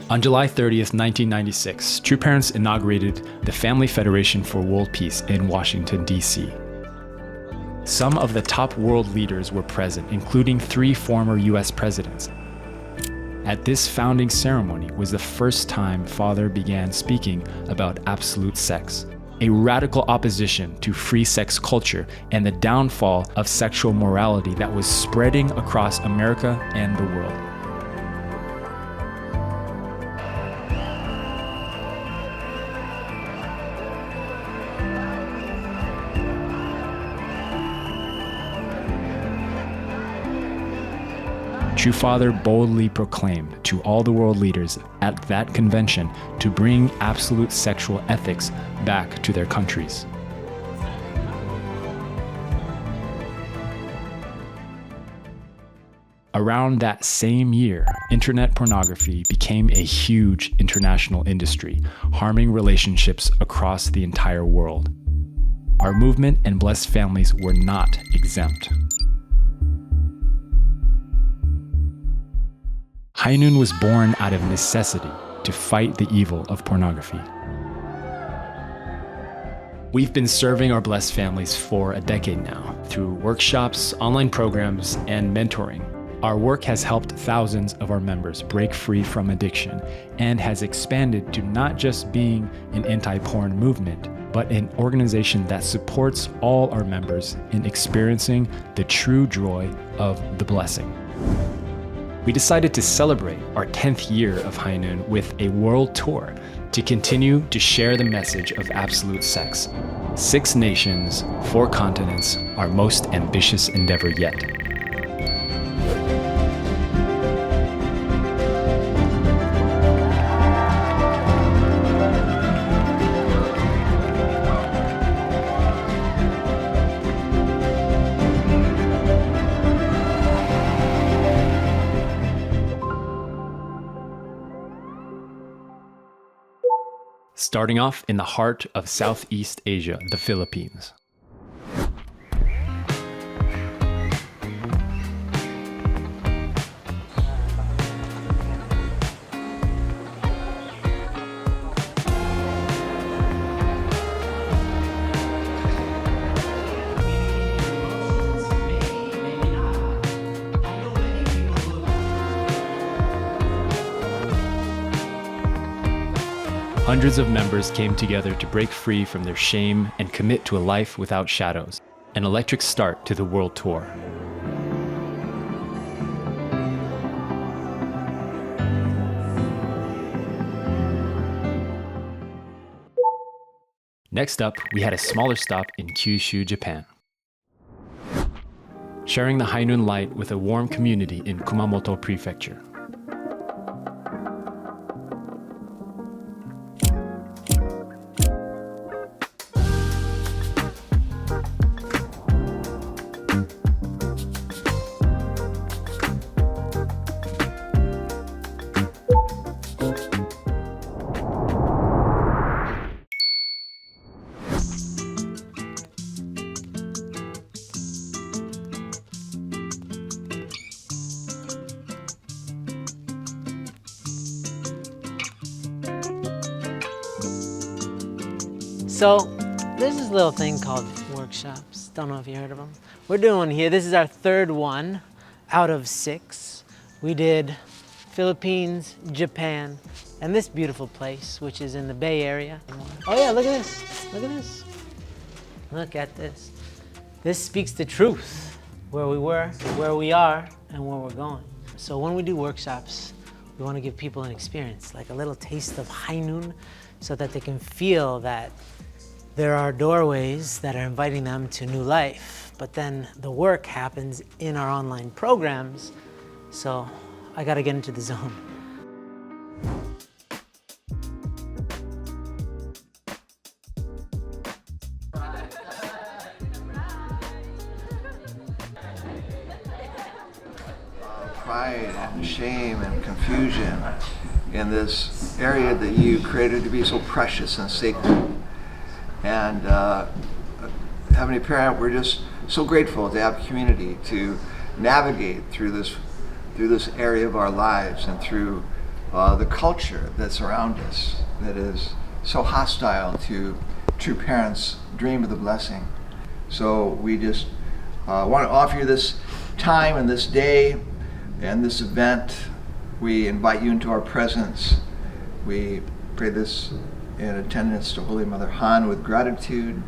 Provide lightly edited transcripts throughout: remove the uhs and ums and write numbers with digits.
On July 30th, 1996, True Parents inaugurated the Family Federation for World Peace in Washington, D.C. Some of the top world leaders were present, including 3 former U.S. presidents. At this founding ceremony was the first time Father began speaking about absolute sex, a radical opposition to free sex culture and the downfall of sexual morality that was spreading across America and the world. True Father boldly proclaimed to all the world leaders at that convention to bring absolute sexual ethics back to their countries. Around that same year, internet pornography became a huge international industry, harming relationships across the entire world. Our movement and blessed families were not exempt. High Noon was born out of necessity to fight the evil of pornography. We've been serving our blessed families for a decade now through workshops, online programs, and mentoring. Our work has helped thousands of our members break free from addiction and has expanded to not just being an anti-porn movement, but an organization that supports all our members in experiencing the true joy of the blessing. We decided to celebrate our 10th year of High Noon with a world tour to continue to share the message of absolute sex. 6 nations, 4 continents, our most ambitious endeavor yet. Starting off in the heart of Southeast Asia, the Philippines. Hundreds of members came together to break free from their shame and commit to a life without shadows, an electric start to the world tour. Next up, we had a smaller stop in Kyushu, Japan. Sharing the High Noon light with a warm community in Kumamoto Prefecture. So there's this little thing called workshops. Don't know if you heard of them. We're doing one here. This is our 3rd one out of 6. We did Philippines, Japan, and this beautiful place, which is in the Bay Area. Oh yeah, look at this. Look at this. Look at this. This speaks the truth, where we were, where we are, and where we're going. So when we do workshops, we want to give people an experience, like a little taste of High Noon, so that they can feel that there are doorways that are inviting them to new life, but then the work happens in our online programs, so I gotta get into the zone. Pride and shame and confusion in this area that you created to be so precious and sacred. And Heavenly Parent, we're just so grateful to have a community to navigate through this area of our lives and through the culture that's around us that is so hostile to true parents' dream of the blessing. So we just want to offer you this time and this day and this event. We invite you into our presence. We pray this in attendance to Holy Mother Han with gratitude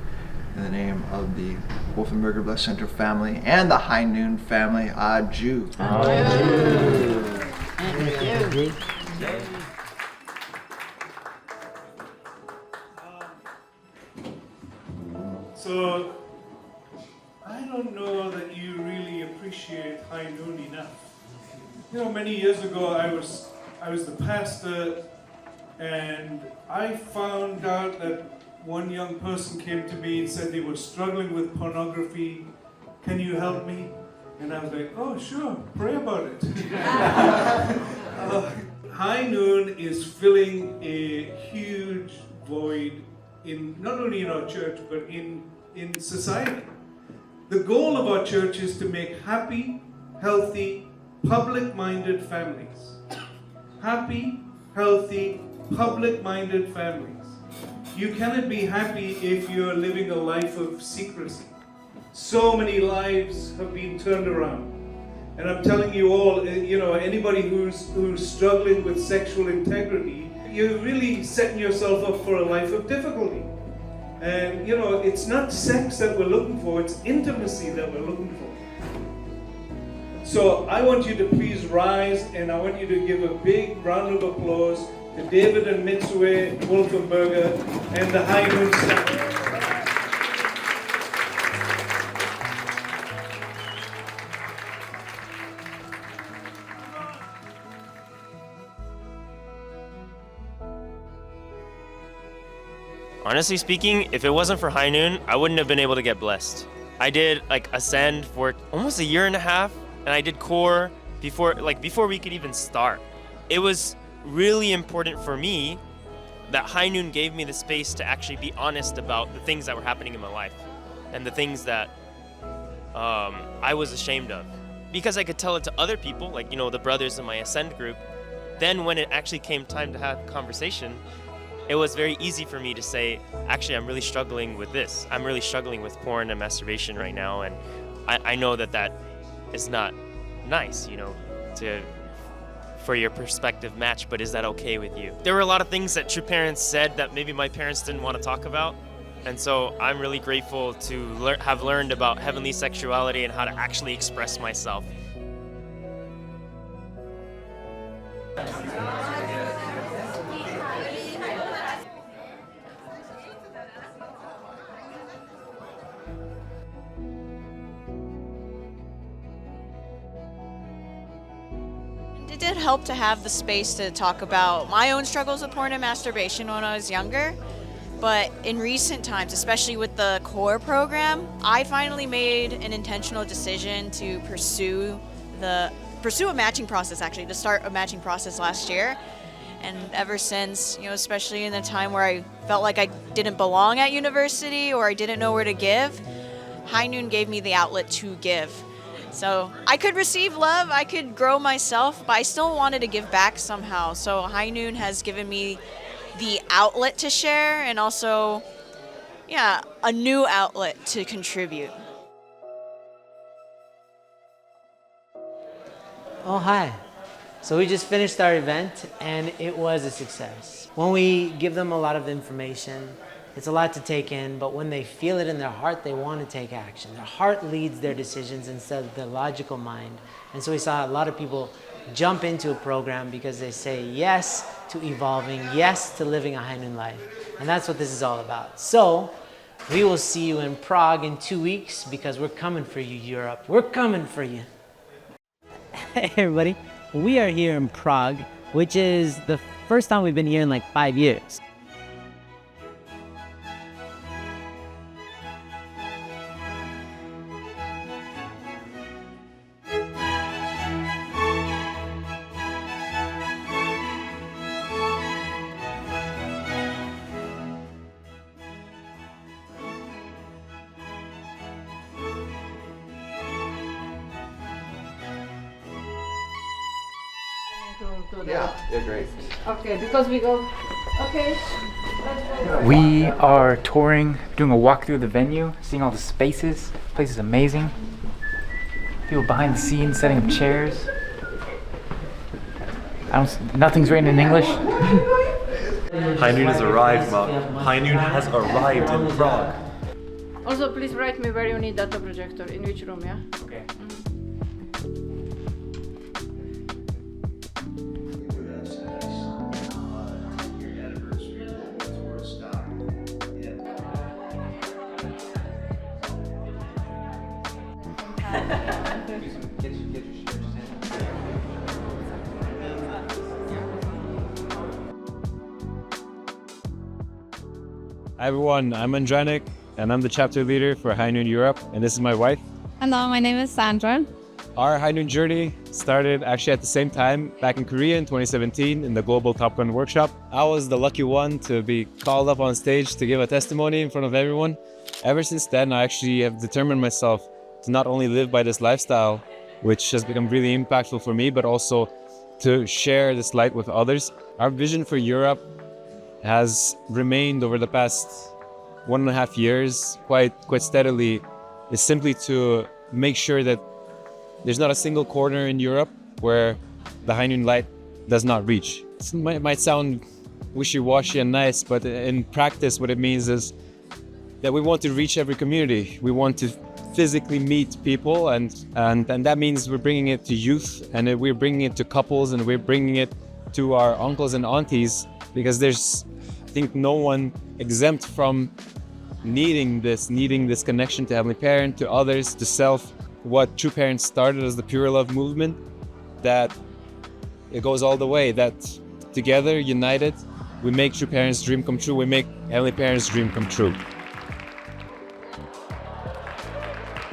in the name of the Wolfenberger Blessed Center family and the High Noon family. Adieu. Adieu. So, I don't know that you really appreciate High Noon enough. You know, many years ago I was the pastor, and I found out that one young person came to me and said they were struggling with pornography. Can you help me? And I was like, oh sure, pray about it. High Noon is filling a huge void in not only in our church but in society. The goal of our church is to make happy, healthy, public-minded families. Happy, healthy, public-minded families. You cannot be happy if you're living a life of secrecy. So many lives have been turned around. And I'm telling you all, you know, anybody who's struggling with sexual integrity, you're really setting yourself up for a life of difficulty. And, you know, it's not sex that we're looking for, it's intimacy that we're looking for. So I want you to please rise, and I want you to give a big round of applause to David and Mitsue Wolfenberger and the High Noon Center. Honestly speaking, if it wasn't for High Noon, I wouldn't have been able to get blessed. I did like Ascend for almost a year and a half, and I did Core before we could even start. It was really important for me that High Noon gave me the space to actually be honest about the things that were happening in my life and the things that I was ashamed of. Because I could tell it to other people, like, you know, the brothers in my Ascend group. Then when it actually came time to have conversation, it was very easy for me to say, actually, I'm really struggling with this. I'm really struggling with porn and masturbation right now, and I know that is not nice, you know, for your perspective match, but is that okay with you? There were a lot of things that true parents said that maybe my parents didn't want to talk about, and so I'm really grateful to have learned about heavenly sexuality and how to actually express myself. It did help to have the space to talk about my own struggles with porn and masturbation when I was younger. But in recent times, especially with the core program, I finally made an intentional decision to pursue a matching process, actually, to start a matching process last year. And ever since, you know, especially in the time where I felt like I didn't belong at university or I didn't know where to give, High Noon gave me the outlet to give. So I could receive love, I could grow myself, but I still wanted to give back somehow. So High Noon has given me the outlet to share and also, yeah, a new outlet to contribute. Oh, hi. So we just finished our event and it was a success. When we give them a lot of information, it's a lot to take in, but when they feel it in their heart, they want to take action. Their heart leads their decisions instead of their logical mind. And so we saw a lot of people jump into a program because they say yes to evolving, yes to living a High Noon life. And that's what this is all about. So we will see you in Prague in 2 weeks because we're coming for you, Europe. We're coming for you. Hey everybody, we are here in Prague, which is the first time we've been here in like 5 years. to the... Yeah, great. Okay, because we go... Okay, let's go. We are touring, doing a walk through the venue, seeing all the spaces. The place is amazing. People behind the scenes setting up chairs. Nothing's written in English. High Noon has arrived, Mark. High Noon has arrived in Prague. Also, please write me where you need data projector, in which room, yeah? Okay. Hi everyone, I'm Andranik and I'm the chapter leader for High Noon Europe, and this is my wife. Hello, my name is Sandra. Our High Noon journey started actually at the same time back in Korea in 2017 in the Global Top Gun workshop. I was the lucky one to be called up on stage to give a testimony in front of everyone. Ever since then, I actually have determined myself to not only live by this lifestyle, which has become really impactful for me, but also to share this light with others. Our vision for Europe has remained over the past 1.5 years quite steadily, is simply to make sure that there's not a single corner in Europe where the High Noon light does not reach. It might sound wishy-washy and nice, but in practice what it means is that we want to reach every community. We want to physically meet people, and that means we're bringing it to youth, and we're bringing it to couples, and we're bringing it to our uncles and aunties, because there's, I think, no one exempt from needing this connection to Heavenly Parent, to others, to self. What True Parents started as the Pure Love movement, that it goes all the way, that together, united, we make True Parents' dream come true, we make Heavenly Parents' dream come true.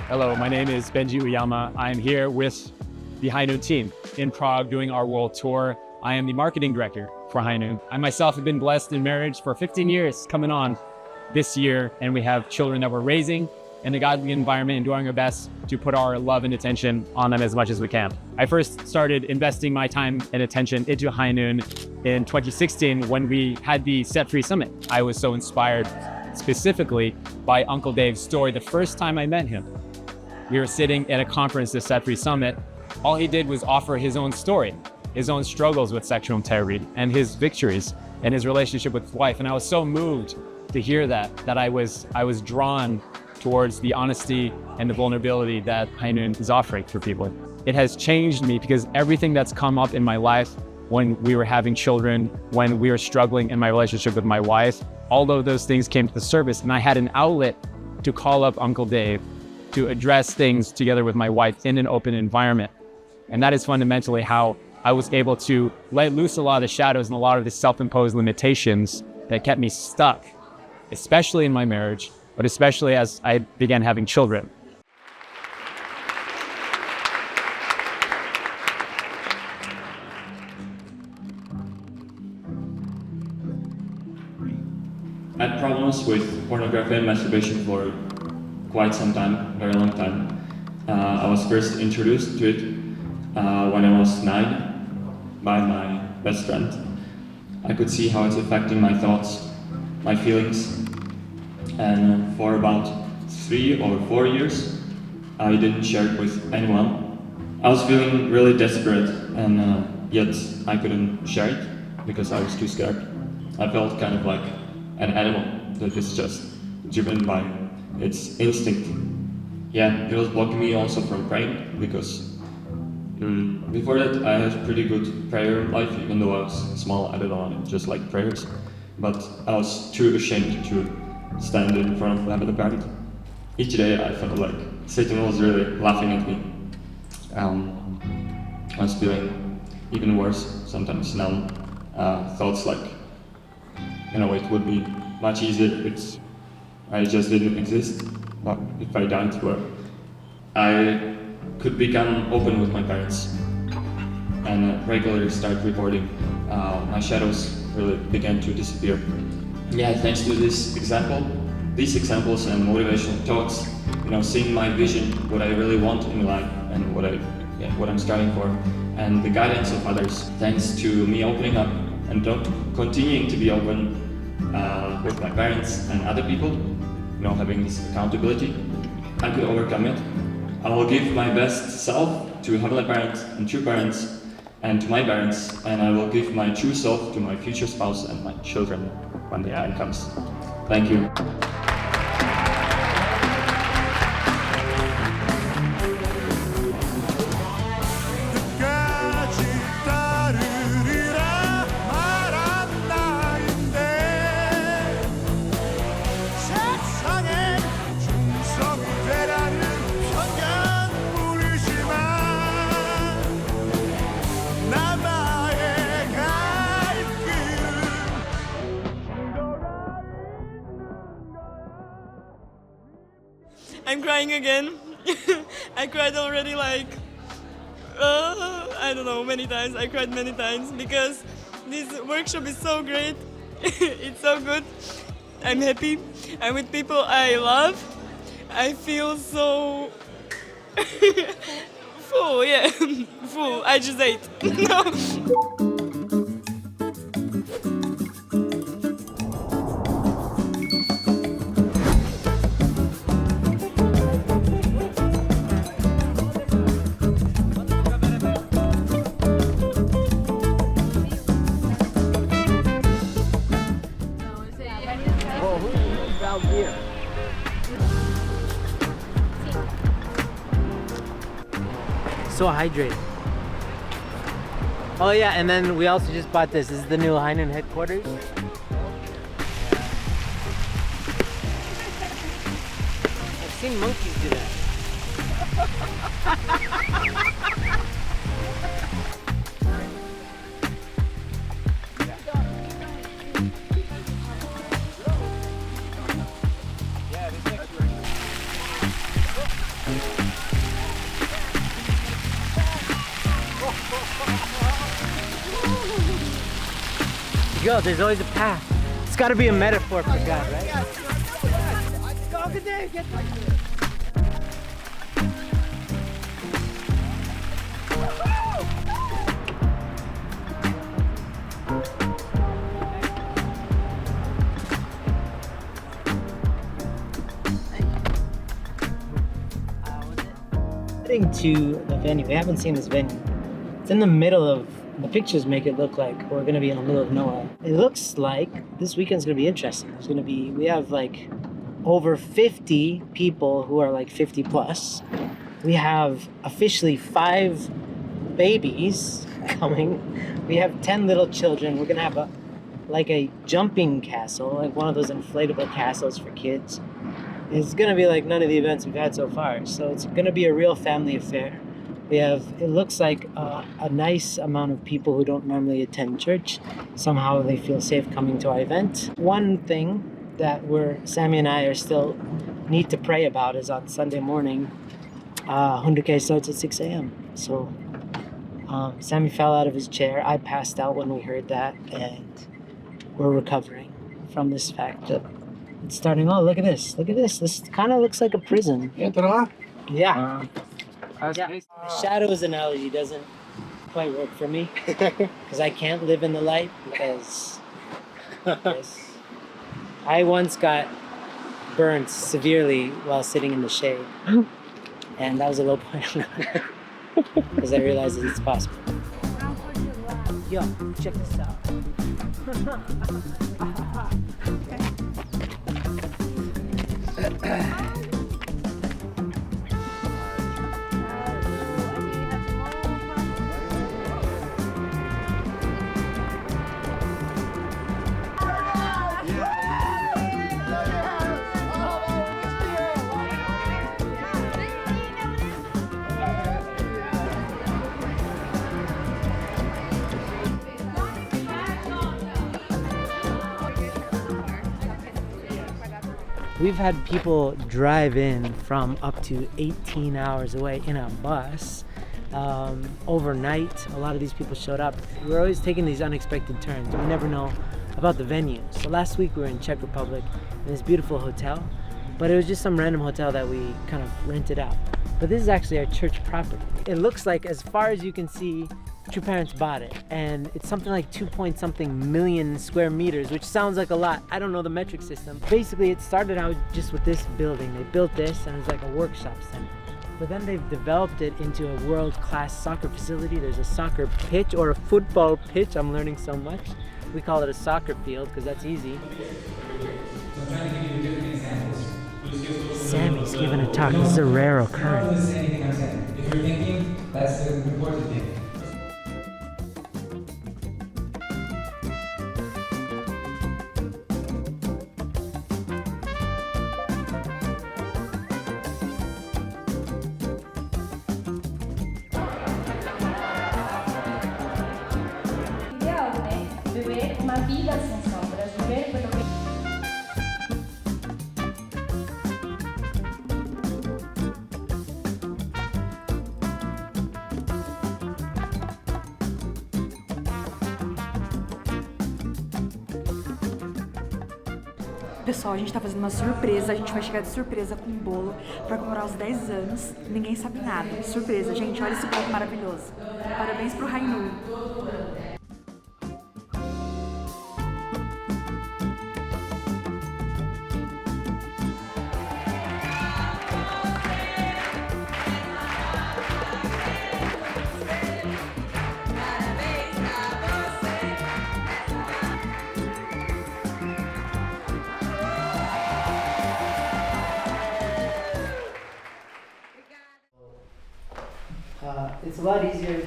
Hello, my name is Benji Uyama. I'm here with the High Noon team in Prague doing our world tour. I am the marketing director for High Noon. I myself have been blessed in marriage for 15 years coming on this year, and we have children that we're raising in a godly environment and doing our best to put our love and attention on them as much as we can. I first started investing my time and attention into High Noon in 2016 when we had the Set Free Summit. I was so inspired specifically by Uncle Dave's story the first time I met him. We were sitting at a conference, the Set Free Summit. All he did was offer his own story, his own struggles with sexual integrity and his victories and his relationship with his wife. And I was so moved to hear that I was drawn towards the honesty and the vulnerability that High Noon is offering for people. It has changed me because everything that's come up in my life when we were having children, when we were struggling in my relationship with my wife, all of those things came to the surface, and I had an outlet to call up Uncle Dave to address things together with my wife in an open environment. And that is fundamentally how I was able to let loose a lot of the shadows and a lot of the self-imposed limitations that kept me stuck, especially in my marriage, but especially as I began having children. I had problems with pornography and masturbation for quite some time, very long time. I was first introduced to it when I was 9 by my best friend. I could see how it's affecting my thoughts, my feelings, and for about 3 or 4 years I didn't share it with anyone. I was feeling really desperate, and yet I couldn't share it because I was too scared. I felt kind of like an animal that is just driven by its instinct. Yeah, it was blocking me also from praying, because before that I had a pretty good prayer life. Even though I was small, I didn't just like prayers, but I was too ashamed to stand in front of Heavenly Parent. Each day I felt like Satan was really laughing at me. I was feeling even worse, sometimes numb. Thoughts like, it would be much easier if I just didn't exist, but if I died, well, I could become open with my parents and regularly start reporting. My shadows really began to disappear. Yeah, thanks to these examples and motivational talks, seeing my vision, what I really want in life and what I what I'm striving for, and the guidance of others. Thanks to me opening up and continuing to be open with my parents and other people, having this accountability, I could overcome it. I will give my best self to Heavenly Parents and true parents and to my parents, and I will give my true self to my future spouse and my children when the time comes. Thank you. I'm crying again. I cried already like, I don't know, many times. I cried many times because this workshop is so great. It's so good. I'm happy. I'm with people I love. I feel so full, yeah, full. I just ate. No. So hydrated. Oh yeah, and then we also just bought this. This is the new Heinun headquarters. I've seen monkeys do that. Yo, there's always a path. It's got to be a metaphor for God, right? Heading to the venue. We haven't seen this venue. It's in the middle of. The pictures make it look like we're gonna be in the middle of nowhere. It looks like this weekend's gonna be interesting. We have like over 50 people who are like 50 plus. We have officially 5 babies coming. We have 10 little children. We're gonna have a jumping castle, like one of those inflatable castles for kids. It's gonna be like none of the events we've had so far. So it's gonna be a real family affair. It looks like a nice amount of people who don't normally attend church. Somehow they feel safe coming to our event. One thing that Sammy and I still need to pray about is on Sunday morning, Hunduke starts at 6 a.m. So Sammy fell out of his chair. I passed out when we heard that, and we're recovering from this fact that it's starting. Oh, look at this. Look at this. This kind of looks like a prison. Yeah. The shadows analogy doesn't quite work for me because I can't live in the light because I once got burned severely while sitting in the shade, and that was a low point because I realized that it's possible. Yo, check this out. We've had people drive in from up to 18 hours away in a bus overnight. A lot of these people showed up. We're always taking these unexpected turns. We never know about the venue. So last week we were in Czech Republic in this beautiful hotel, but it was just some random hotel that we kind of rented out. But this is actually our church property. It looks like, as far as you can see, True Parents bought it, and it's something like 2-point-something million square meters, which sounds like a lot. I don't know the metric system. Basically, it started out just with this building. They built this, and it was like a workshop center. But then they've developed it into a world-class soccer facility. There's a soccer pitch, or a football pitch. I'm learning so much. We call it a soccer field because that's easy. I'm trying to give you different examples. Sammy's giving a talk. This is a rare occurrence. Don't listen to anything I'm saying. If you're thinking, that's the important thing. Ideal, né? Viver uma vida sem sombras, viver pelo bem. Pessoal, a gente tá fazendo uma surpresa, a gente vai chegar de surpresa com um bolo pra comemorar os 10 anos, ninguém sabe nada. Surpresa, gente, olha esse bolo maravilhoso. Parabéns pro Rainu. It's a lot easier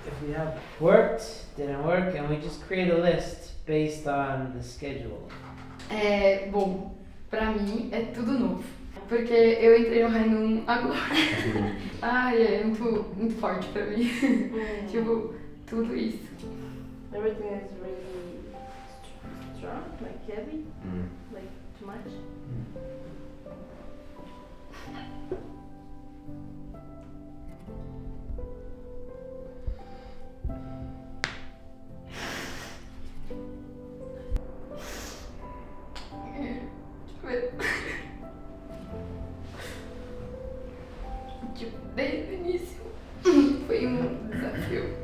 if we have worked, didn't work, and we just create a list based on the schedule. Bom, pra mim é tudo novo. Porque eu entrei no Rainum agora. É muito forte pra mim. Tipo, tudo isso. Everything is really strong, like heavy, like too much. Tipo, desde o início foi um desafio.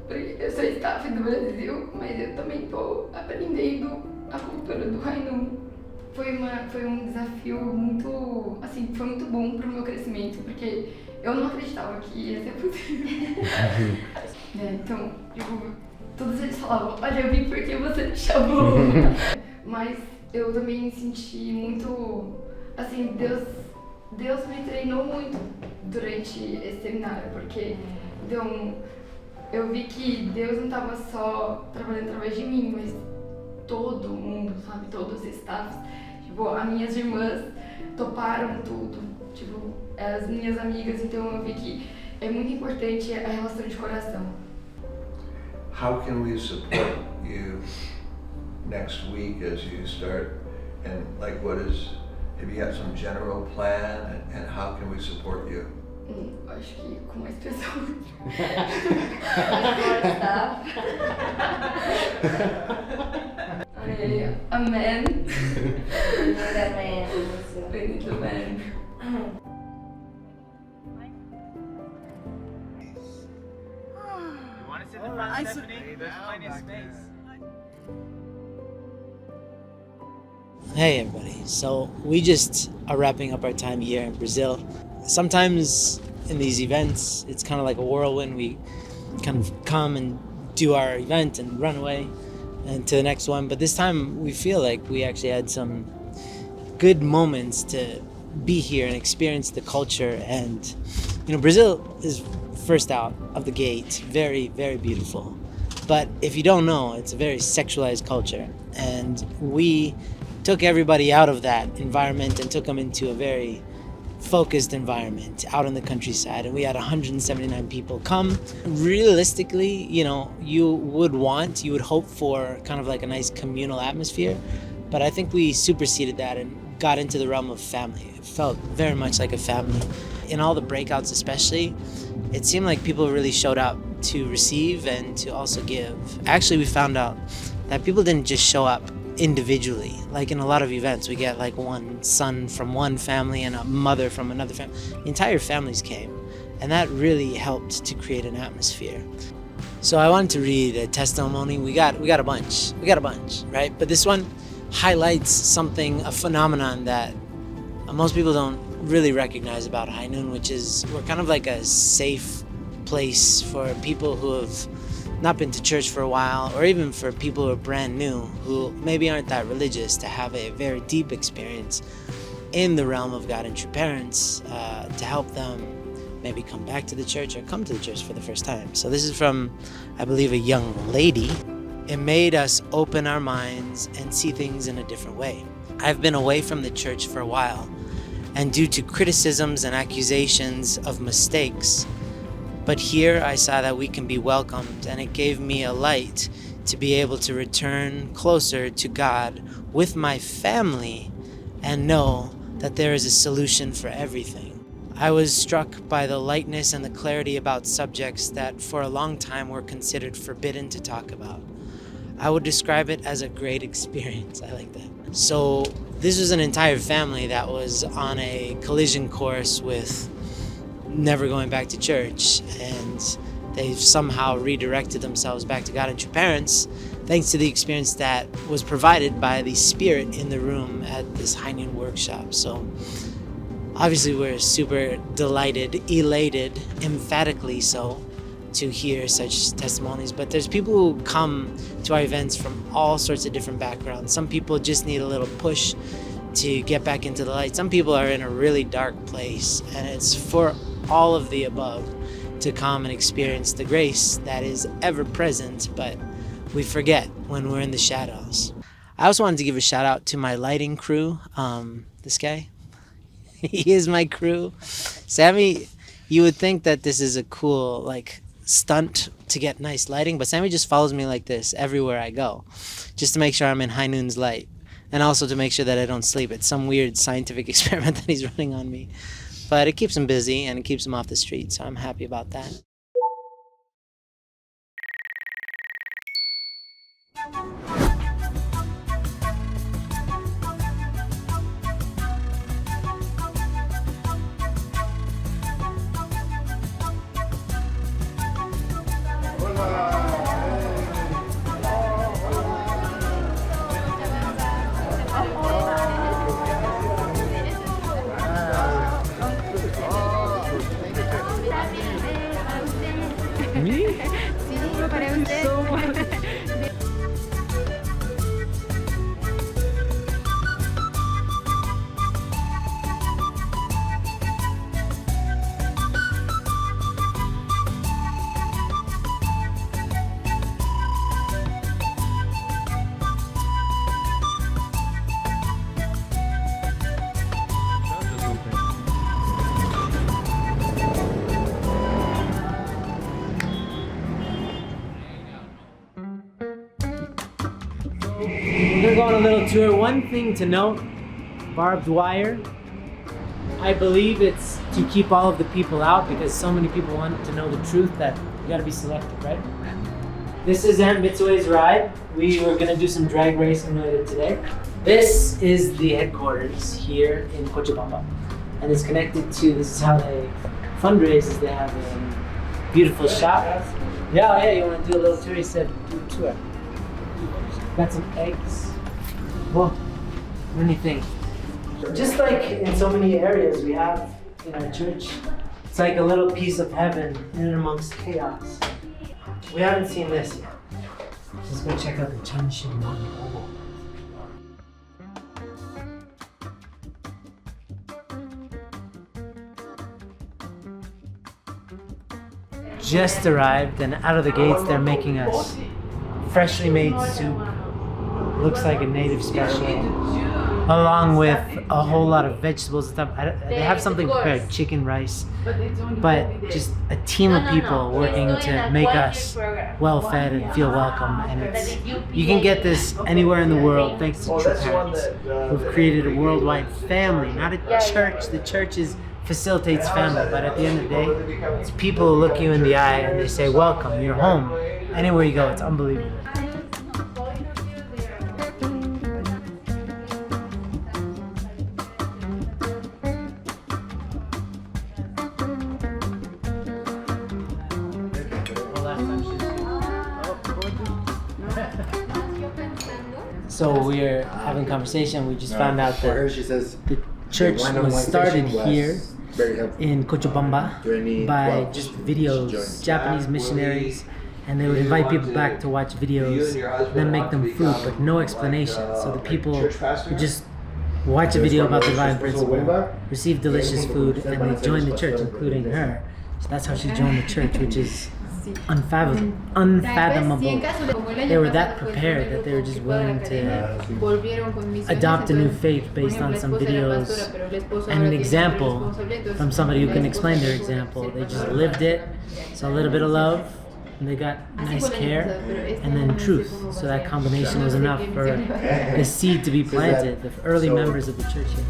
Porque eu sou staff do Brasil, mas eu também tô aprendendo a cultura do Rainum. Foi um desafio muito, assim, foi muito bom pro meu crescimento, porque eu não acreditava que ia ser possível. Então, tipo, todos eles falavam, olha, eu vim porque você me chamou. Mas eu também senti muito, assim, Deus me treinou muito durante esse seminário, porque então, eu vi que Deus não estava só trabalhando através de mim, mas todo mundo, sabe, todos os staffs. Tipo, as minhas irmãs toparam tudo, tipo, as minhas amigas, então eu vi que é muito importante a relação de coração. How can we support you next week as you start, and like have you got some general plan, and how can we support you? Acho que com mais pessoas. Amen. Bendito amen. You want to sit in the front, Stephanie? There's plenty of space. Hey everybody, so we just are wrapping up our time here in Brazil. Sometimes in these events, it's kind of like a whirlwind. We kind of come and do our event and run away and to the next one. But this time we feel like we actually had some good moments to be here and experience the culture. And, Brazil is first out of the gate, very, very beautiful. But if you don't know, it's a very sexualized culture. And we took everybody out of that environment and took them into a very focused environment out in the countryside, and we had 179 people come. Realistically, you would hope for kind of like a nice communal atmosphere, but I think we superseded that and got into the realm of family. It felt very much like a family. In all the breakouts especially, it seemed like people really showed up to receive and to also give. Actually, we found out that people didn't just show up individually. Like in a lot of events, we get like one son from one family and a mother from another family. The entire families came, and that really helped to create an atmosphere. So I wanted to read a testimony. We got a bunch, right? But this one highlights something, a phenomenon that most people don't really recognize about High Noon, which is we're kind of like a safe place for people who have not been to church for a while, or even for people who are brand new, who maybe aren't that religious, to have a very deep experience in the realm of God and true parents, to help them maybe come back to the church or come to the church for the first time. So this is from, I believe, a young lady. It made us open our minds and see things in a different way. I've been away from the church for a while, and due to criticisms and accusations of mistakes, but here I saw that we can be welcomed, and it gave me a light to be able to return closer to God with my family and know that there is a solution for everything. I was struck by the lightness and the clarity about subjects that for a long time were considered forbidden to talk about. I would describe it as a great experience. I like that. So this was an entire family that was on a collision course with never going back to church, and they've somehow redirected themselves back to God and true parents thanks to the experience that was provided by the Spirit in the room at this High Noon workshop. So obviously we're super delighted, elated, emphatically so, to hear such testimonies. But there's people who come to our events from all sorts of different backgrounds. Some people just need a little push to get back into the light. Some people are in a really dark place, and it's for all of the above to come and experience the grace that is ever present, but we forget when we're in the shadows. I also wanted to give a shout out to my lighting crew. This guy, he is my crew. Sammy, you would think that this is a cool like stunt to get nice lighting, but Sammy just follows me like this everywhere I go, just to make sure I'm in High Noon's light, and also to make sure that I don't sleep. It's some weird scientific experiment that he's running on me. But it keeps him busy and it keeps him off the street, so I'm happy about that. Me? Sí, para usted. We're gonna go on a little tour. One thing to note, barbed wire. I believe it's to keep all of the people out because so many people want to know the truth that you gotta be selective, right? This is Aunt Mitsue's ride. We were gonna do some drag racing later today. This is the headquarters here in Cochabamba. And it's connected to, this is how they fundraise, is they have a beautiful shop. Yeah, you wanna do a little tour? He said, do a tour. Got some eggs. Whoa, what do you think? Just like in so many areas we have in our church, it's like a little piece of heaven in and amongst chaos. We haven't seen this yet. Let's go check out the Chanshin Mono. Just arrived, and out of the gates they're making us freshly made soup. Looks like a native special, along with a whole lot of vegetables and stuff. They have something prepared, chicken, rice, but just a team of people working to make us well fed and feel welcome. And it's, you can get this anywhere in the world thanks to true parents who've created a worldwide family, not a church. The church facilitates family, but at the end of the day, it's people who look you in the eye and they say, welcome, you're home. Anywhere you go, it's unbelievable. So we're having conversation. We just found out For her, that she says the church one-on-one was started session was here very helpful. in Cochabamba by just videos, Japanese missionaries, and they would invite people back to watch videos, then make them food, but no explanation. So the people would just watch a video about the divine principle, receive delicious food, and they join the church, including her. So that's how she joined the church, which is unfathomable. They were that prepared that they were just willing to adopt a new faith based on some videos and an example from somebody who can explain their example. They just lived it, saw a little bit of love, and they got nice care, and then truth. So that combination was enough for the seed to be planted, the early members of the church here.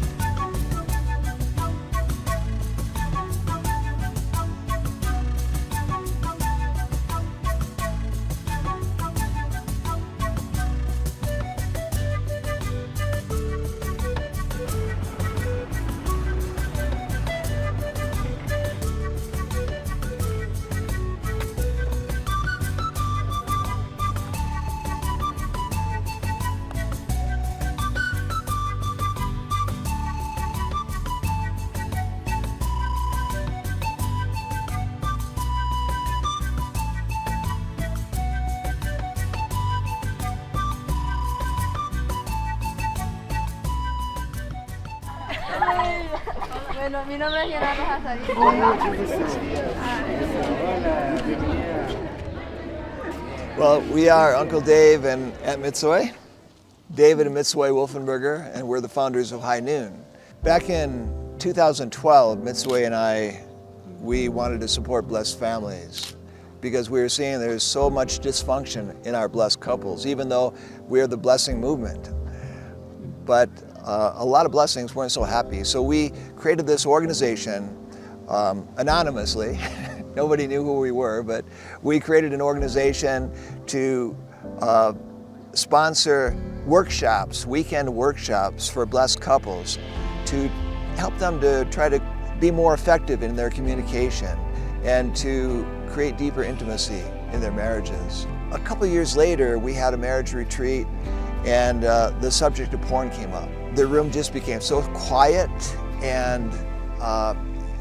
Bueno, mi nombre es Yolanda Hazarí. Well, we are Uncle Dave and Aunt Mitsue, David and Mitsue Wolfenberger, and we're the founders of High Noon. Back in 2012, Mitsue and I, we wanted to support blessed families because we were seeing there's so much dysfunction in our blessed couples, even though we're the blessing movement. But a lot of blessings weren't so happy. So we created this organization anonymously. Nobody knew who we were, but we created an organization to sponsor workshops, weekend workshops for blessed couples to help them to try to be more effective in their communication and to create deeper intimacy in their marriages. A couple years later, we had a marriage retreat and the subject of porn came up. The room just became so quiet, and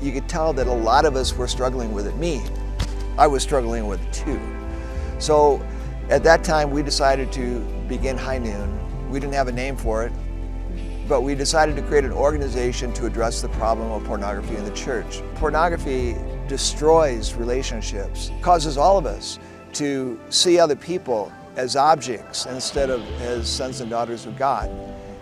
you could tell that a lot of us were struggling with it. Me, I was struggling with it too. So at that time, we decided to begin High Noon. We didn't have a name for it, but we decided to create an organization to address the problem of pornography in the church. Pornography destroys relationships, causes all of us to see other people as objects instead of as sons and daughters of God.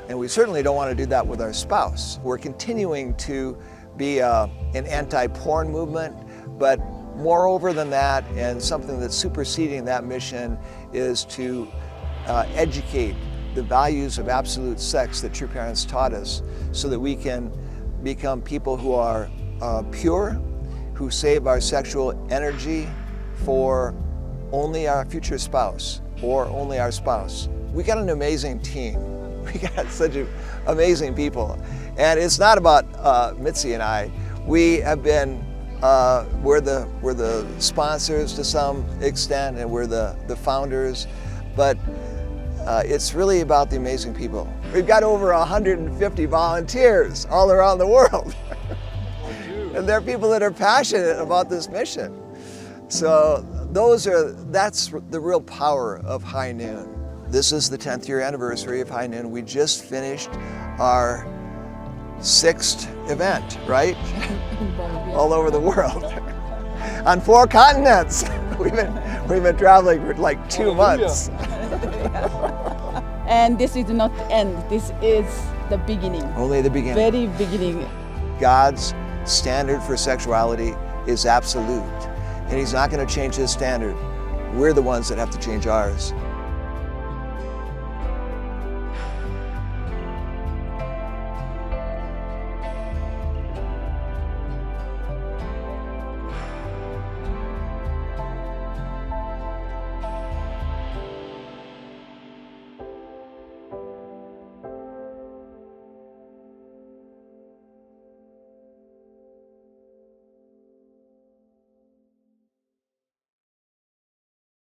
And we certainly don't want to do that with our spouse. We're continuing to be an anti-porn movement, but moreover than that, and something that's superseding that mission, is to educate the values of absolute sex that true parents taught us so that we can become people who are pure, who save our sexual energy for only our future spouse or only our spouse. We got an amazing team. We got such amazing people. And it's not about Mitzi and I. We have been, we're the sponsors to some extent, and we're the founders, but it's really about the amazing people. We've got over 150 volunteers all around the world. And they're people that are passionate about this mission. So that's the real power of High Noon. This is the 10th year anniversary of High Noon. We just finished our 6th event, right? All over the world. On 4 continents. We've been traveling for like 2 months. And this is not the end, this is the beginning. Only the beginning. Very beginning. God's standard for sexuality is absolute, and He's not going to change His standard. We're the ones that have to change ours.